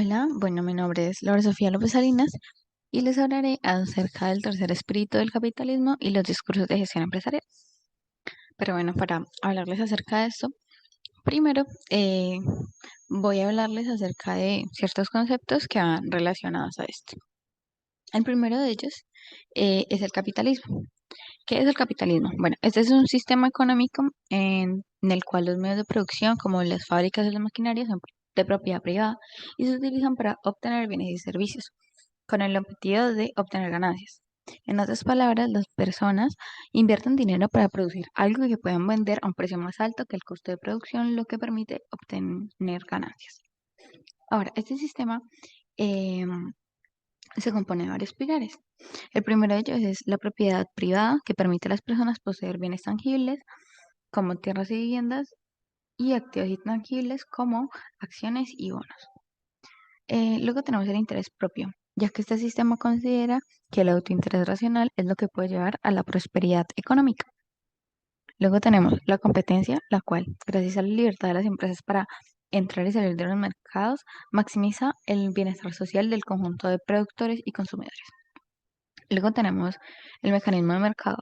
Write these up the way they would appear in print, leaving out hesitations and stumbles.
Hola, bueno, mi nombre es Laura Sofía López Salinas y les hablaré acerca del tercer espíritu del capitalismo y los discursos de gestión empresarial. Pero bueno, para hablarles acerca de esto, primero voy a hablarles acerca de ciertos conceptos que van relacionados a esto. El primero de ellos es el capitalismo. ¿Qué es el capitalismo? Bueno, este es un sistema económico en el cual los medios de producción, como las fábricas y las maquinarias, son de propiedad privada y se utilizan para obtener bienes y servicios, con el objetivo de obtener ganancias. En otras palabras, las personas invierten dinero para producir algo que puedan vender a un precio más alto que el costo de producción, lo que permite obtener ganancias. Ahora, este sistema em, se compone de varios pilares. El primero de ellos es la propiedad privada, que permite a las personas poseer bienes tangibles como tierras y viviendas y activos intangibles como acciones y bonos. Luego tenemos el interés propio, ya que este sistema considera que el autointerés racional es lo que puede llevar a la prosperidad económica. Luego tenemos la competencia, la cual, gracias a la libertad de las empresas para entrar y salir de los mercados, maximiza el bienestar social del conjunto de productores y consumidores. Luego tenemos el mecanismo de mercado,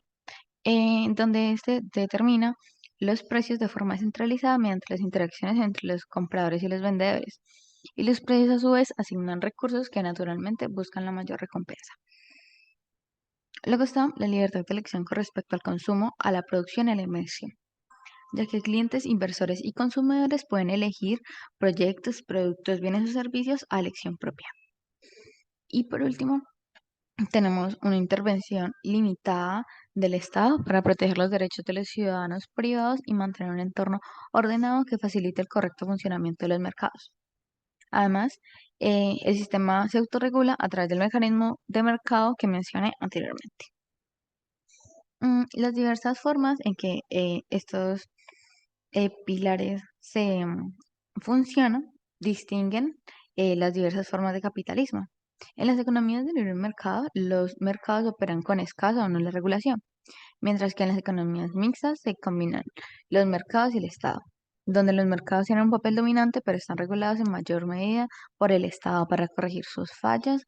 donde este determina los precios de forma centralizada mediante las interacciones entre los compradores y los vendedores. Y los precios a su vez asignan recursos que naturalmente buscan la mayor recompensa. Luego está la libertad de elección con respecto al consumo, a la producción y a la inversión, ya que clientes, inversores y consumidores pueden elegir proyectos, productos, bienes o servicios a elección propia. Y por último, tenemos una intervención limitada del Estado para proteger los derechos de los ciudadanos privados y mantener un entorno ordenado que facilite el correcto funcionamiento de los mercados. Además, el sistema se autorregula a través del mecanismo de mercado que mencioné anteriormente. Las diversas formas en que estos pilares se funcionan distinguen las diversas formas de capitalismo. En las economías de libre mercado, los mercados operan con escasa o nula regulación, mientras que en las economías mixtas se combinan los mercados y el Estado, donde los mercados tienen un papel dominante, pero están regulados en mayor medida por el Estado para corregir sus fallas,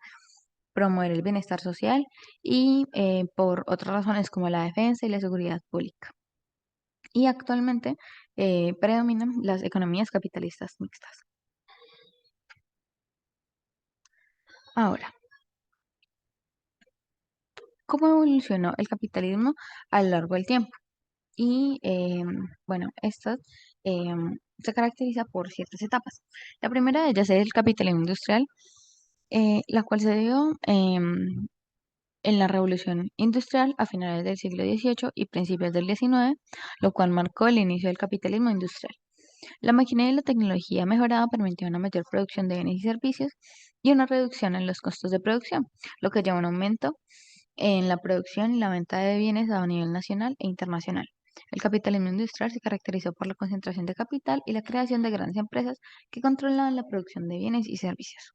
promover el bienestar social y por otras razones como la defensa y la seguridad pública. Y actualmente predominan las economías capitalistas mixtas. Ahora, ¿cómo evolucionó el capitalismo a lo largo del tiempo? Y bueno, esto se caracteriza por ciertas etapas. La primera de ellas es el capitalismo industrial, la cual se dio en la revolución industrial a finales del siglo XVIII y principios del XIX, lo cual marcó el inicio del capitalismo industrial. La maquinaria y la tecnología mejorada permitió una mayor producción de bienes y servicios y una reducción en los costos de producción, lo que llevó a un aumento en la producción y la venta de bienes a nivel nacional e internacional. El capitalismo industrial se caracterizó por la concentración de capital y la creación de grandes empresas que controlaban la producción de bienes y servicios.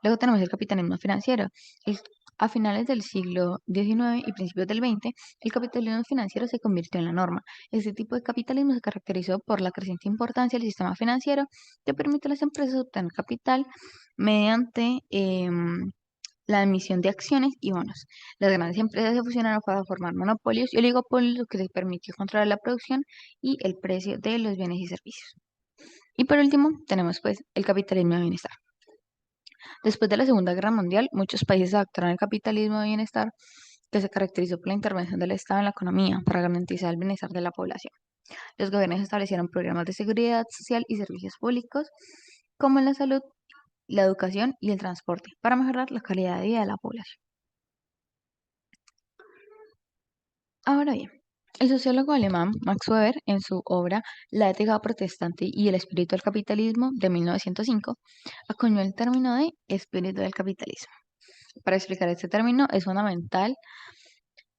Luego tenemos el capitalismo financiero. El- a finales del siglo XIX y principios del XX, el capitalismo financiero se convirtió en la norma. Este tipo de capitalismo se caracterizó por la creciente importancia del sistema financiero que permite a las empresas obtener capital mediante la emisión de acciones y bonos. Las grandes empresas se fusionaron para formar monopolios y oligopolios, lo que les permitió controlar la producción y el precio de los bienes y servicios. Y por último, tenemos pues el capitalismo de bienestar. Después de la Segunda Guerra Mundial, muchos países adoptaron el capitalismo de bienestar, que se caracterizó por la intervención del Estado en la economía para garantizar el bienestar de la población. Los gobiernos establecieron programas de seguridad social y servicios públicos, como la salud, la educación y el transporte, para mejorar la calidad de vida de la población. Ahora bien, el sociólogo alemán Max Weber, en su obra La ética protestante y el espíritu del capitalismo de 1905, acuñó el término de espíritu del capitalismo. Para explicar este término es fundamental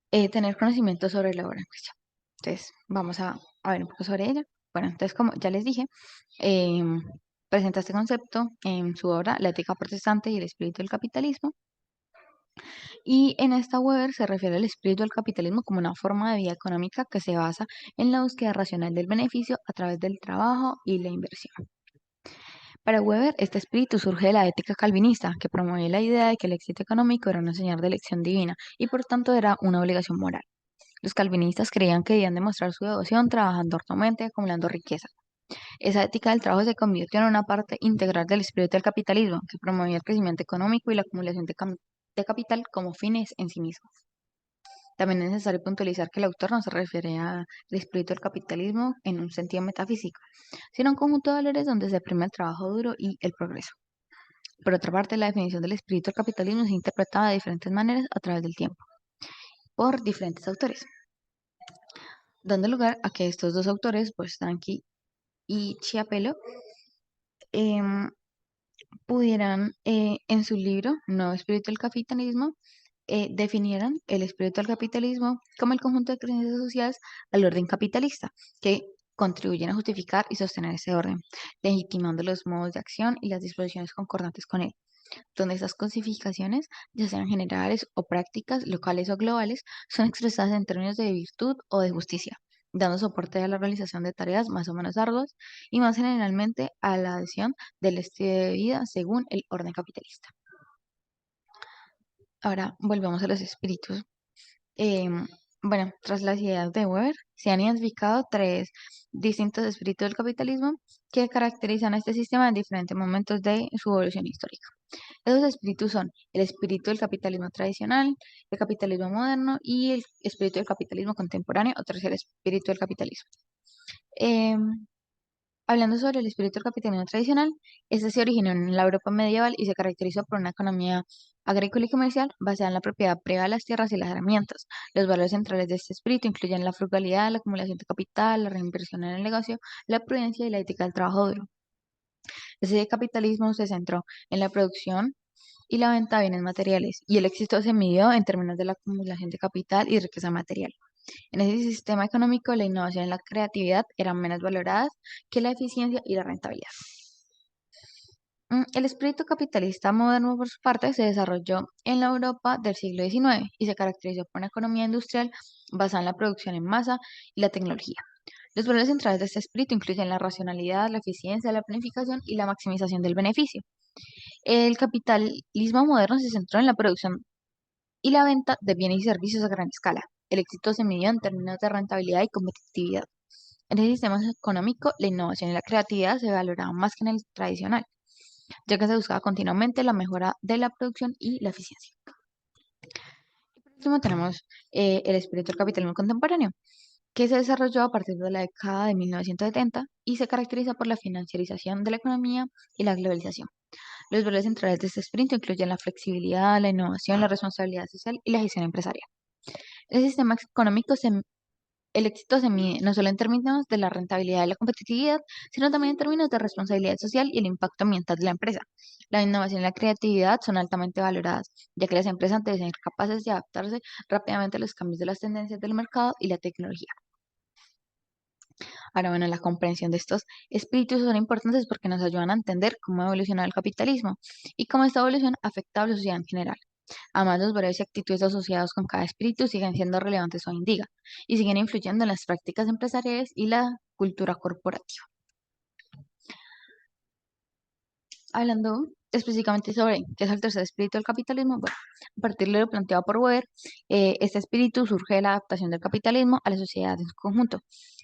tener conocimiento sobre la obra en cuestión. Entonces, vamos a ver un poco sobre ella. Bueno, entonces, como ya les dije, em, presenta este concepto en su obra La ética protestante y el espíritu del capitalismo. Y en esta Weber se refiere al espíritu del capitalismo como una forma de vida económica que se basa en la búsqueda racional del beneficio a través del trabajo y la inversión. Para Weber, este espíritu surge de la ética calvinista, que promueve la idea de que el éxito económico era una señal de elección divina y por tanto era una obligación moral. Los calvinistas creían que debían demostrar su devoción trabajando arduamente, acumulando riqueza. Esa ética del trabajo se convirtió en una parte integral del espíritu del capitalismo, que promovía el crecimiento económico y la acumulación de capital como fines en sí mismos. También es necesario puntualizar que el autor no se refiere al espíritu del capitalismo en un sentido metafísico, sino a un conjunto de valores donde se premia el trabajo duro y el progreso. Por otra parte, la definición del espíritu del capitalismo es interpretada de diferentes maneras a través del tiempo, por diferentes autores, dando lugar a que estos dos autores, Bostanqui y Chiapello, em, pudieran en su libro Nuevo Espíritu del Capitalismo, definieran el espíritu del capitalismo como el conjunto de creencias asociadas al orden capitalista, que contribuyen a justificar y sostener ese orden, legitimando los modos de acción y las disposiciones concordantes con él, donde esas cosificaciones, ya sean generales o prácticas, locales o globales, son expresadas en términos de virtud o de justicia, dando soporte a la realización de tareas más o menos arduas y más generalmente a la adhesión del estilo de vida según el orden capitalista. Ahora volvemos a los espíritus. Em, bueno, tras las ideas de Weber, se han identificado tres distintos espíritus del capitalismo que caracterizan a este sistema en diferentes momentos de su evolución histórica. Esos espíritus son el espíritu del capitalismo tradicional, el capitalismo moderno y el espíritu del capitalismo contemporáneo o tercer espíritu del capitalismo. Em, Hablando sobre el espíritu del capitalismo tradicional, este se originó en la Europa medieval y se caracterizó por una economía agrícola y comercial basada en la propiedad privada de las tierras y las herramientas. Los valores centrales de este espíritu incluyen la frugalidad, la acumulación de capital, la reinversión en el negocio, la prudencia y la ética del trabajo duro. Ese capitalismo se centró en la producción y la venta de bienes materiales, y el éxito se midió en términos de la acumulación de capital y riqueza material. En ese sistema económico, la innovación y la creatividad eran menos valoradas que la eficiencia y la rentabilidad. El espíritu capitalista moderno, por su parte, se desarrolló en la Europa del siglo XIX y se caracterizó por una economía industrial basada en la producción en masa y la tecnología. Los valores centrales de este espíritu incluyen la racionalidad, la eficiencia, la planificación y la maximización del beneficio. El capitalismo moderno se centró en la producción y la venta de bienes y servicios a gran escala. El éxito se midió en términos de rentabilidad y competitividad. En el sistema económico, la innovación y la creatividad se valoraban más que en el tradicional, ya que se buscaba continuamente la mejora de la producción y la eficiencia. Y por último tenemos el espíritu del capitalismo contemporáneo, que se desarrolló a partir de la década de 1970 y se caracteriza por la financiarización de la economía y la globalización. Los valores centrales de este espíritu incluyen la flexibilidad, la innovación, la responsabilidad social y la gestión empresarial. El sistema económico el éxito se mide no solo en términos de la rentabilidad y la competitividad, sino también en términos de responsabilidad social y el impacto ambiental de la empresa. La innovación y la creatividad son altamente valoradas, ya que las empresas deben ser capaces de adaptarse rápidamente a los cambios de las tendencias del mercado y la tecnología. Ahora, bueno, la comprensión de estos espíritus son importantes porque nos ayudan a entender cómo ha evolucionado el capitalismo y cómo esta evolución afecta a la sociedad en general. Además, los valores y actitudes asociados con cada espíritu siguen siendo relevantes hoy en día y siguen influyendo en las prácticas empresariales y la cultura corporativa. Hablando específicamente sobre qué es el tercer espíritu del capitalismo, bueno, a partir de lo planteado por Weber, este espíritu surge de la adaptación del capitalismo a la sociedad en su conjunto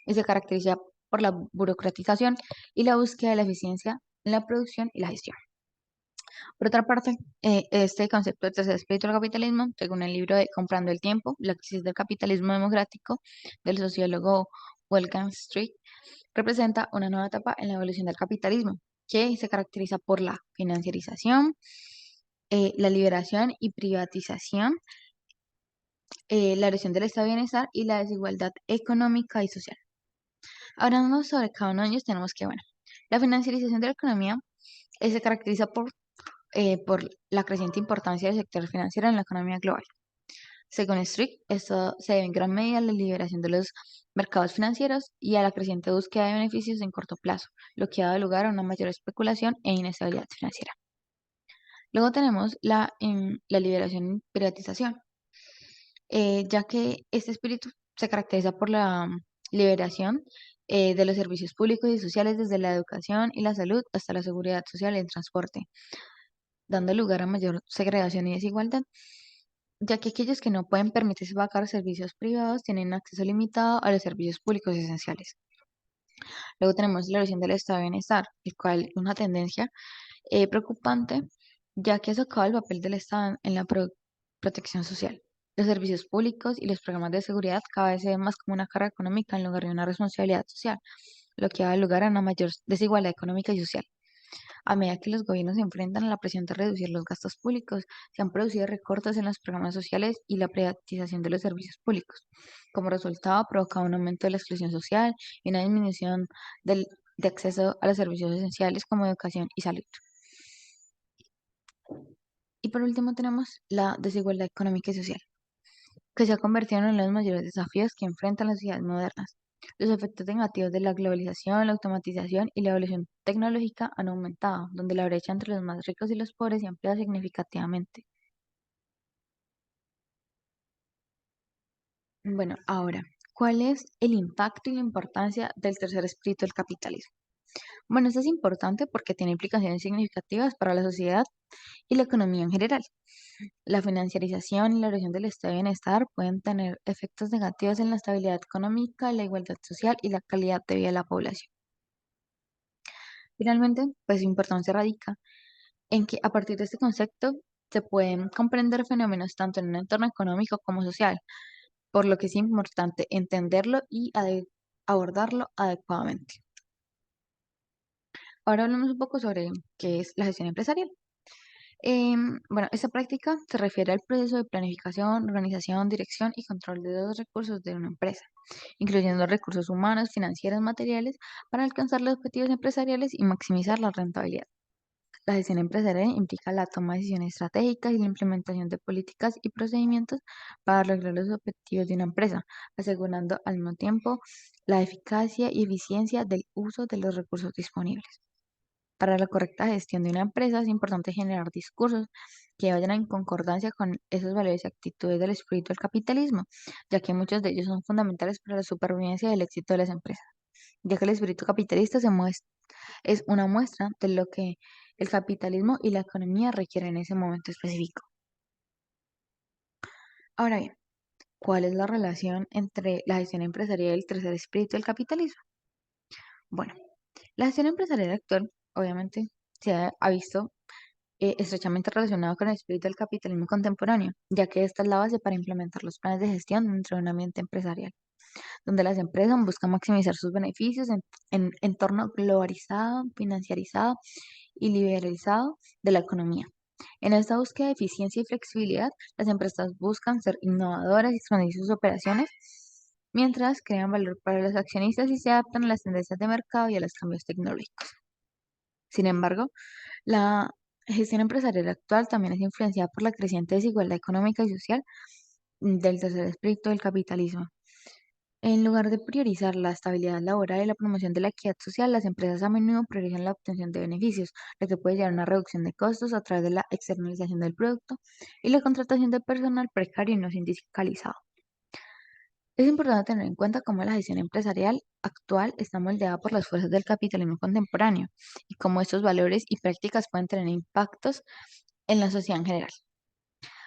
y se caracteriza por la burocratización y la búsqueda de la eficiencia en la producción y la gestión. Por otra parte, este concepto de tercer espíritu del capitalismo, según el libro de Comprando el tiempo, la crisis del capitalismo democrático del sociólogo Wolfgang Streeck, representa una nueva etapa en la evolución del capitalismo, que se caracteriza por la financiarización, la liberación y privatización, la erosión del estado de bienestar y la desigualdad económica y social. Hablando sobre cada uno de ellos, tenemos que, bueno, la financiarización de la economía se caracteriza por la creciente importancia del sector financiero en la economía global. Según Strict, esto se debe en gran medida a la liberación de los mercados financieros y a la creciente búsqueda de beneficios en corto plazo, lo que ha dado lugar a una mayor especulación e inestabilidad financiera. Luego tenemos la liberación y privatización, ya que este espíritu se caracteriza por la liberación de los servicios públicos y sociales desde la educación y la salud hasta la seguridad social y el transporte, dando lugar a mayor segregación y desigualdad, ya que aquellos que no pueden permitirse pagar servicios privados tienen acceso limitado a los servicios públicos esenciales. Luego tenemos la erosión del estado de bienestar, el cual es una tendencia preocupante, ya que socava el papel del Estado en la protección social. Los servicios públicos y los programas de seguridad cada vez se ven más como una carga económica en lugar de una responsabilidad social, lo que da lugar a una mayor desigualdad económica y social. A medida que los gobiernos se enfrentan a la presión de reducir los gastos públicos, se han producido recortes en los programas sociales y la privatización de los servicios públicos. Como resultado, ha provocado un aumento de la exclusión social y una disminución de acceso a los servicios esenciales como educación y salud. Y por último tenemos la desigualdad económica y social, que se ha convertido en uno de los mayores desafíos que enfrentan las sociedades modernas. Los efectos negativos de la globalización, la automatización y la evolución tecnológica han aumentado, donde la brecha entre los más ricos y los pobres se ha ampliado significativamente. Bueno, ahora, ¿cuál es el impacto y la importancia del tercer espíritu del capitalismo? Bueno, esto es importante porque tiene implicaciones significativas para la sociedad y la economía en general. La financiarización y la erosión del estado de bienestar pueden tener efectos negativos en la estabilidad económica, la igualdad social y la calidad de vida de la población. Finalmente, pues su importancia radica en que a partir de este concepto se pueden comprender fenómenos tanto en un entorno económico como social, por lo que es importante entenderlo y abordarlo adecuadamente. Ahora hablamos un poco sobre qué es la gestión empresarial. Bueno, esta práctica se refiere al proceso de planificación, organización, dirección y control de los recursos de una empresa, incluyendo recursos humanos, financieros, materiales, para alcanzar los objetivos empresariales y maximizar la rentabilidad. La gestión empresarial implica la toma de decisiones estratégicas y la implementación de políticas y procedimientos para lograr los objetivos de una empresa, asegurando al mismo tiempo la eficacia y eficiencia del uso de los recursos disponibles. Para la correcta gestión de una empresa es importante generar discursos que vayan en concordancia con esos valores y actitudes del espíritu del capitalismo, ya que muchos de ellos son fundamentales para la supervivencia y el éxito de las empresas, ya que el espíritu capitalista es una muestra de lo que el capitalismo y la economía requieren en ese momento específico. Ahora bien, ¿cuál es la relación entre la gestión empresarial y el tercer espíritu del capitalismo? Bueno, la gestión empresarial actual, obviamente, ha visto estrechamente relacionado con el espíritu del capitalismo contemporáneo, ya que esta es la base para implementar los planes de gestión dentro de un ambiente empresarial, donde las empresas buscan maximizar sus beneficios en entorno globalizado, financiarizado y liberalizado de la economía. En esta búsqueda de eficiencia y flexibilidad, las empresas buscan ser innovadoras y expandir sus operaciones, mientras crean valor para los accionistas y se adaptan a las tendencias de mercado y a los cambios tecnológicos. Sin embargo, la gestión empresarial actual también es influenciada por la creciente desigualdad económica y social del tercer espíritu del capitalismo. En lugar de priorizar la estabilidad laboral y la promoción de la equidad social, las empresas a menudo priorizan la obtención de beneficios, lo que puede llevar a una reducción de costos a través de la externalización del producto y la contratación de personal precario y no sindicalizado. Es importante tener en cuenta cómo la gestión empresarial actual está moldeada por las fuerzas del capitalismo contemporáneo y cómo estos valores y prácticas pueden tener impactos en la sociedad en general.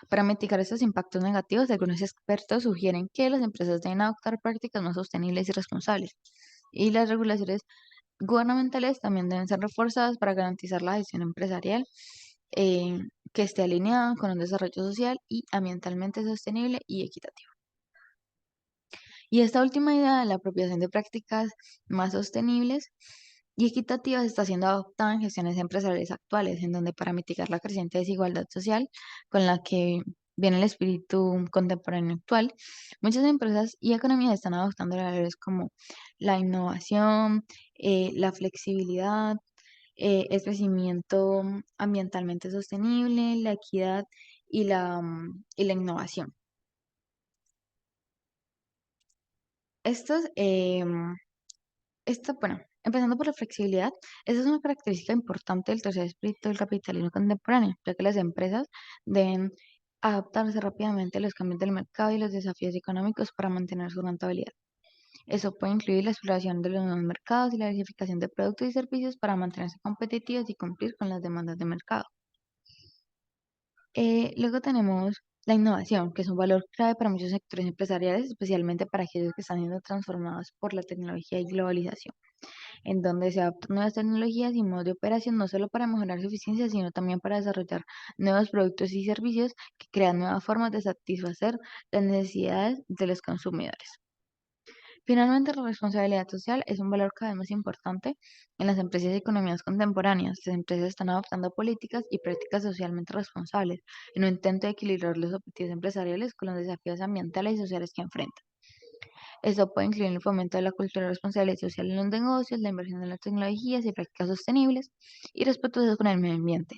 Para mitigar estos impactos negativos, algunos expertos sugieren que las empresas deben adoptar prácticas más sostenibles y responsables, y las regulaciones gubernamentales también deben ser reforzadas para garantizar la gestión empresarial eh, que esté alineada con un desarrollo social y ambientalmente sostenible y equitativo. Y esta última idea de la apropiación de prácticas más sostenibles y equitativas está siendo adoptada en gestiones empresariales actuales, en donde para mitigar la creciente desigualdad social con la que viene el espíritu contemporáneo actual, muchas empresas y economías están adoptando valores como la innovación, la flexibilidad, el crecimiento ambientalmente sostenible, la equidad y la innovación. Estos, bueno, empezando por la flexibilidad, esa es una característica importante del tercer espíritu del capitalismo contemporáneo, ya que las empresas deben adaptarse rápidamente a los cambios del mercado y los desafíos económicos para mantener su rentabilidad. Eso puede incluir la exploración de los nuevos mercados y la diversificación de productos y servicios para mantenerse competitivos y cumplir con las demandas de mercado. Luego tenemos la innovación, que es un valor clave para muchos sectores empresariales, especialmente para aquellos que están siendo transformados por la tecnología y globalización, en donde se adoptan nuevas tecnologías y modos de operación no solo para mejorar su eficiencia, sino también para desarrollar nuevos productos y servicios que crean nuevas formas de satisfacer las necesidades de los consumidores. Finalmente, la responsabilidad social es un valor cada vez más importante en las empresas y economías contemporáneas. Las empresas están adoptando políticas y prácticas socialmente responsables en un intento de equilibrar los objetivos empresariales con los desafíos ambientales y sociales que enfrentan. Esto puede incluir el fomento de la cultura de responsabilidad social en los negocios, la inversión en las tecnologías y prácticas sostenibles y respetuosas con el medio ambiente,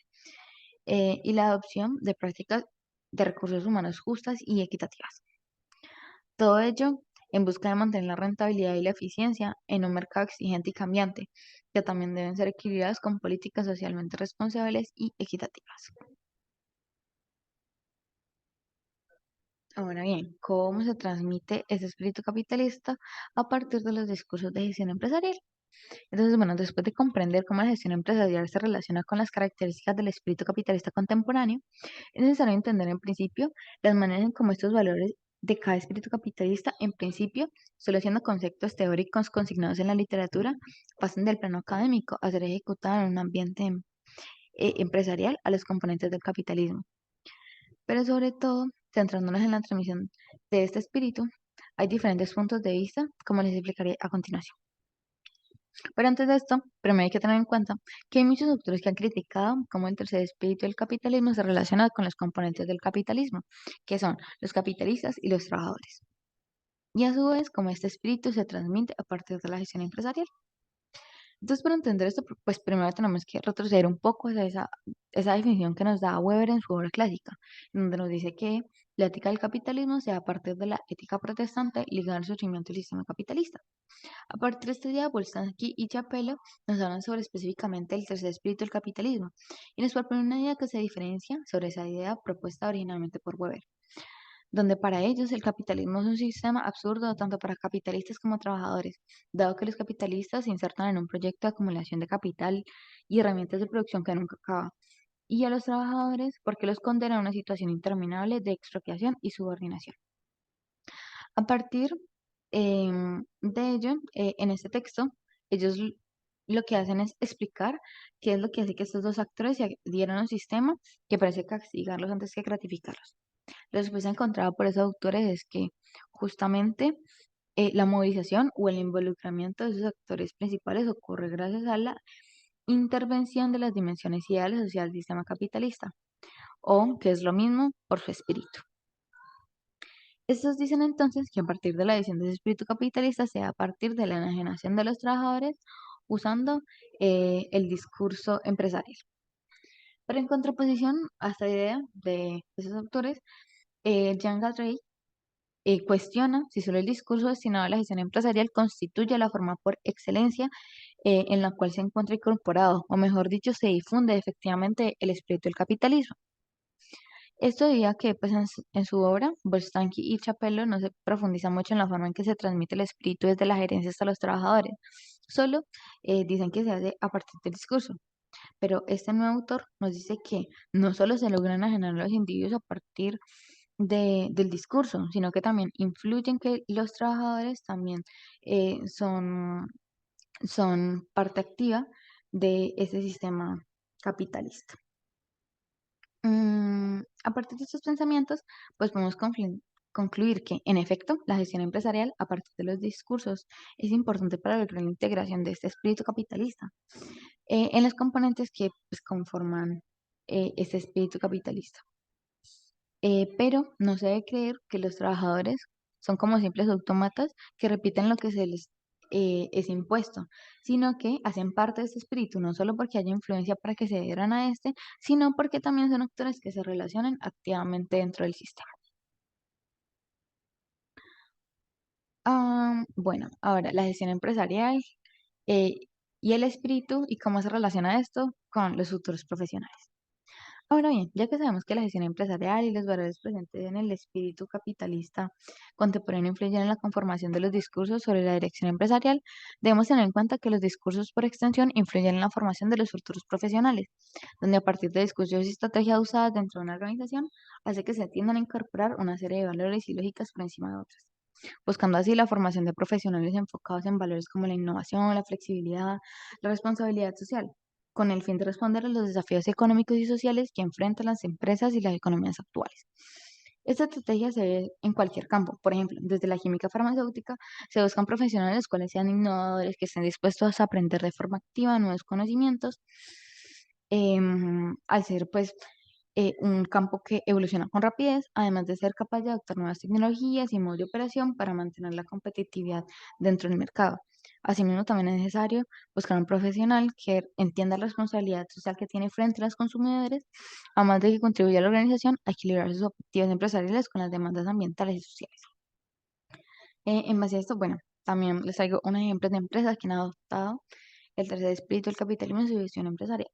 y la adopción de prácticas de recursos humanos justas y equitativas. Todo ello en busca de mantener la rentabilidad y la eficiencia en un mercado exigente y cambiante, que también deben ser equilibrados con políticas socialmente responsables y equitativas. Ahora bien, ¿cómo se transmite ese espíritu capitalista a partir de los discursos de gestión empresarial? Entonces, bueno, después de comprender cómo la gestión empresarial se relaciona con las características del espíritu capitalista contemporáneo, es necesario entender en principio las maneras en cómo estos valores de cada espíritu capitalista, en principio, solo siendo conceptos teóricos consignados en la literatura, pasan del plano académico a ser ejecutados en un ambiente empresarial a los componentes del capitalismo. Pero sobre todo, centrándonos en la transmisión de este espíritu, hay diferentes puntos de vista, como les explicaré a continuación. Pero antes de esto, primero hay que tener en cuenta que hay muchos autores que han criticado cómo el tercer espíritu del capitalismo se relaciona con los componentes del capitalismo, que son los capitalistas y los trabajadores. Y a su vez, cómo este espíritu se transmite a partir de la gestión empresarial. Entonces, para entender esto, pues primero tenemos que retroceder un poco a esa definición que nos da Weber en su obra clásica, donde nos dice que la ética del capitalismo se da a partir de la ética protestante ligada al surgimiento del sistema capitalista. A partir de este día, Boltanski y Chapelo nos hablan sobre específicamente el tercer espíritu del capitalismo y nos proponen una idea que se diferencia sobre esa idea propuesta originalmente por Weber, donde para ellos el capitalismo es un sistema absurdo tanto para capitalistas como trabajadores, dado que los capitalistas se insertan en un proyecto de acumulación de capital y herramientas de producción que nunca acaba, y a los trabajadores porque los condena a una situación interminable de expropiación y subordinación. A partir de ello, en este texto, ellos lo que hacen es explicar qué es lo que hace que estos dos actores se adhieran a un sistema que parece castigarlos antes que gratificarlos. La respuesta encontrada por esos autores es que justamente la movilización o el involucramiento de esos actores principales ocurre gracias a la intervención de las dimensiones ideales sociales del sistema capitalista, o, que es lo mismo, por su espíritu. Estos dicen entonces que a partir de la edición de ese espíritu capitalista sea a partir de la enajenación de los trabajadores usando el discurso empresarial. Pero en contraposición a esta idea de esos autores, Jean Galbraith cuestiona si solo el discurso destinado a la gestión empresarial constituye la forma por excelencia en la cual se encuentra incorporado, o mejor dicho, se difunde efectivamente el espíritu del capitalismo. Esto diría que pues, en su obra, Boltanski y Chapello no se profundiza mucho en la forma en que se transmite el espíritu desde la gerencia hasta los trabajadores, solo dicen que se hace a partir del discurso. Pero este nuevo autor nos dice que no solo se logran enajenar a los individuos a partir del discurso, sino que también influyen que los trabajadores también son parte activa de ese sistema capitalista. A partir de estos pensamientos, pues podemos concluir que, en efecto, la gestión empresarial a partir de los discursos es importante para lograr la integración de este espíritu capitalista en los componentes que pues, conforman este espíritu capitalista. Pero no se debe creer que los trabajadores son como simples autómatas que repiten lo que se les es impuesto, sino que hacen parte de este espíritu, no solo porque haya influencia para que se adhieran a este, sino porque también son actores que se relacionan activamente dentro del sistema. Bueno, ahora la gestión empresarial eh, y el espíritu y cómo se relaciona esto con los futuros profesionales. Ahora bien, ya que sabemos que la gestión empresarial y los valores presentes en el espíritu capitalista contemporáneo influyen en la conformación de los discursos sobre la dirección empresarial, debemos tener en cuenta que los discursos por extensión influyen en la formación de los futuros profesionales, donde a partir de discursos y estrategias usadas dentro de una organización, hace que se tiendan a incorporar una serie de valores y lógicas por encima de otras, buscando así la formación de profesionales enfocados en valores como la innovación, la flexibilidad, la responsabilidad social, con el fin de responder a los desafíos económicos y sociales que enfrentan las empresas y las economías actuales. Esta estrategia se ve en cualquier campo, por ejemplo, desde la química farmacéutica se buscan profesionales los cuales sean innovadores, que estén dispuestos a aprender de forma activa nuevos conocimientos, al ser pues un campo que evoluciona con rapidez, además de ser capaz de adoptar nuevas tecnologías y modos de operación para mantener la competitividad dentro del mercado. Asimismo, también es necesario buscar un profesional que entienda la responsabilidad social que tiene frente a los consumidores, además de que contribuya a la organización a equilibrar sus objetivos empresariales con las demandas ambientales y sociales. En base a esto, bueno, también les traigo unos ejemplos de empresas que han adoptado el tercer espíritu del capitalismo en su gestión empresarial.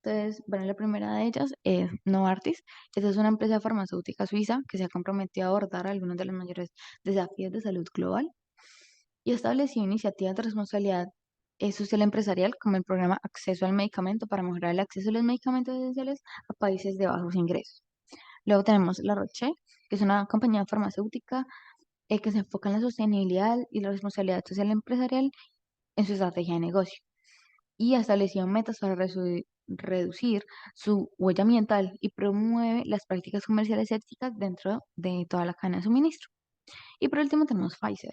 Entonces, bueno, la primera de ellas es Novartis. Esta es una empresa farmacéutica suiza que se ha comprometido a abordar algunos de los mayores desafíos de salud global y ha establecido iniciativas de responsabilidad social empresarial como el programa Acceso al Medicamento para mejorar el acceso a los medicamentos esenciales a países de bajos ingresos. Luego tenemos La Roche, que es una compañía farmacéutica que se enfoca en la sostenibilidad y la responsabilidad social empresarial en su estrategia de negocio y ha establecido metas para reducir su huella ambiental y promueve las prácticas comerciales éticas dentro de toda la cadena de suministro. Y por último tenemos Pfizer,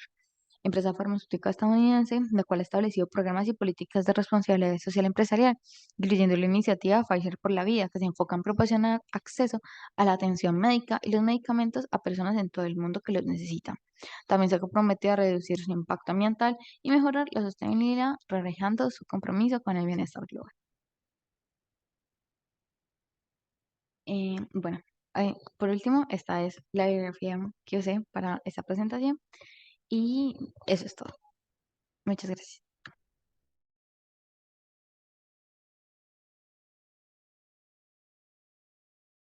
empresa farmacéutica estadounidense, la cual ha establecido programas y políticas de responsabilidad social empresarial, incluyendo la iniciativa Pfizer por la Vida, que se enfoca en proporcionar acceso a la atención médica y los medicamentos a personas en todo el mundo que los necesitan. También se comprometió a reducir su impacto ambiental y mejorar la sostenibilidad, reflejando su compromiso con el bienestar global. Bueno, por último, esta es la bibliografía que usé para esta presentación y eso es todo. Muchas gracias.